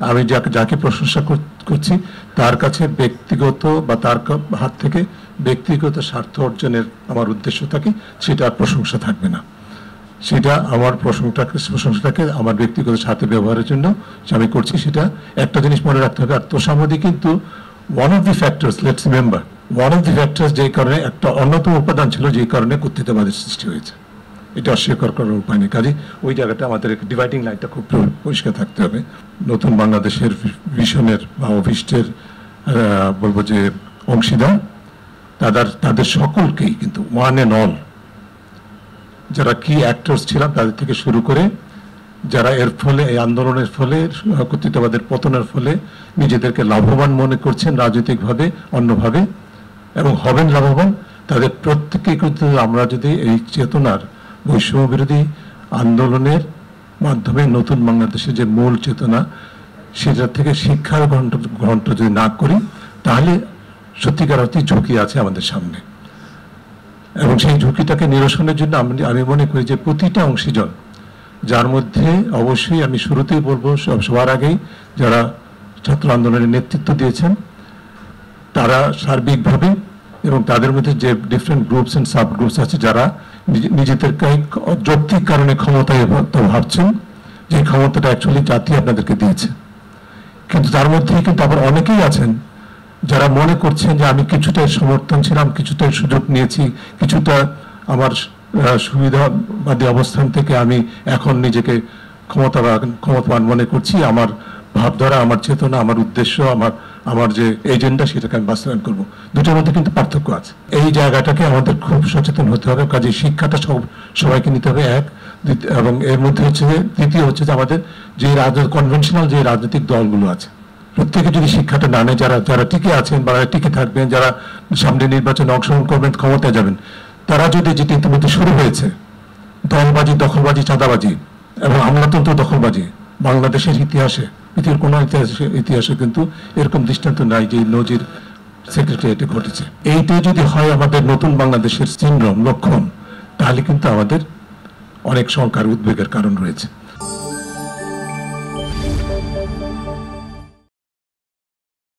আমি যাকে প্রশংসা করছি তার কাছে ব্যক্তিগত বা তার হাত থেকে ব্যক্তিগত স্বার্থ অর্জনের আমার উদ্দেশ্য থাকে, সেটা আর প্রশংসা থাকবে না। সেটা আমার প্রশংসাটাকে আমার ব্যক্তিগত স্বার্থে ব্যবহারের জন্য আমি করছি। সেটা একটা জিনিস মনে রাখতে হবে, আর তোষামোদী কিন্তু one of the factors, let's remember, one of the factors যেই কারণে একটা অন্যতম উপাদান ছিল যেই কারণে কর্তৃত্ববাদের সৃষ্টি হয়েছে। এটা অস্বীকার করার উপায় নেই। কাজে ওই জায়গাটা আমাদের ডিভাইডিং লাইনটা খুব পরিষ্কার থাকতে হবে। নতুন বাংলাদেশের ভিশনের বা অভিষ্টের বলবো যে অংশীদার তাদের সকলকেই কিন্তু ওয়ান অ্যান্ড অল, যারা কি অ্যাক্টরস ছিলাম তাদের থেকে শুরু করে যারা এর ফলে এই আন্দোলনের ফলে কর্তৃত্ববাদের পতনের ফলে নিজেদেরকে লাভবান মনে করছেন রাজনৈতিকভাবে অন্যভাবে এবং হবেন লাভবান, তাদের প্রত্যেককেই কিন্তু আমরা যদি এই চেতনার বৈষম্য বিরোধী আন্দোলনের মাধ্যমে নতুন বাংলাদেশের যে মূল চেতনা সেটার থেকে শিক্ষার গ্রহণ যদি না করি তাহলে সত্যিকার অর্থে ঝুঁকি আছে আমাদের সামনে। এবং সেই ঝুঁকিটাকে নিরসনের জন্য আমি মনে করি যে প্রতিটা অংশীজন, যার মধ্যে অবশ্যই আমি শুরুতেই বলবো সবার আগেই যারা ছাত্র আন্দোলনের নেতৃত্ব দিয়েছেন তারা সার্বিকভাবে, এবং তাদের মধ্যে যে different groups and sub groups আছে যারা নিজেদেরকে যৌক্তিক কারণে ক্ষমতায় ভাবছেন, যে ক্ষমতাটা অ্যাকচুয়ালি জাতি আপনাদেরকে দিয়েছে, কিন্তু তার মধ্যেই কিন্তু আবার অনেকেই আছেন যারা মনে করছেন যে আমি কিছুটা সমর্থন ছিলাম, কিছুটা সুযোগ নিয়েছি, কিছুটা আমার সুবিধাবাদী অবস্থান থেকে আমি এখন নিজেকে ক্ষমতাবান মনে করছি, আমার ভাবধারা, আমার চেতনা, আমার উদ্দেশ্য, আমার যে এজেন্ডা সেটাকে আমি বাস্তবায়ন করবো। দুটোর মধ্যে কিন্তু পার্থক্য আছে। এই জায়গাটাকে আমাদের খুব সচেতন হতে হবে। কাজে শিক্ষাটা সবাইকে নিতে হবে এক, এবং এর মধ্যে হচ্ছে যে দ্বিতীয় হচ্ছে যে আমাদের যে কনভেনশনাল যে রাজনৈতিক দলগুলো আছে প্রত্যেকে যদি শিক্ষাটা না নেয়, যারা টিকে আছেন বা টিকে থাকবেন, যারা সামনে নির্বাচনে অংশগ্রহণ করবেন, ক্ষমতায় যাবেন, তারা যদি যেটি ইতিমধ্যে শুরু হয়েছে দলবাজি, দখলবাজি, চাঁদাবাজি এবং আমলাতন্ত্র দখলবাজি, বাংলাদেশের ইতিহাসে পৃথিবীর কোনো ইতিহাসে কিন্তু এরকম দৃষ্টান্ত নাই যে নজির সেক্রেটারিয়েটে ঘটেছে। এইটাই যদি হয় আমাদের নতুন বাংলাদেশের সিনড্রোম, লক্ষণ, তাহলে কিন্তু আমাদের অনেক শঙ্কার উদ্বেগের কারণ রয়েছে।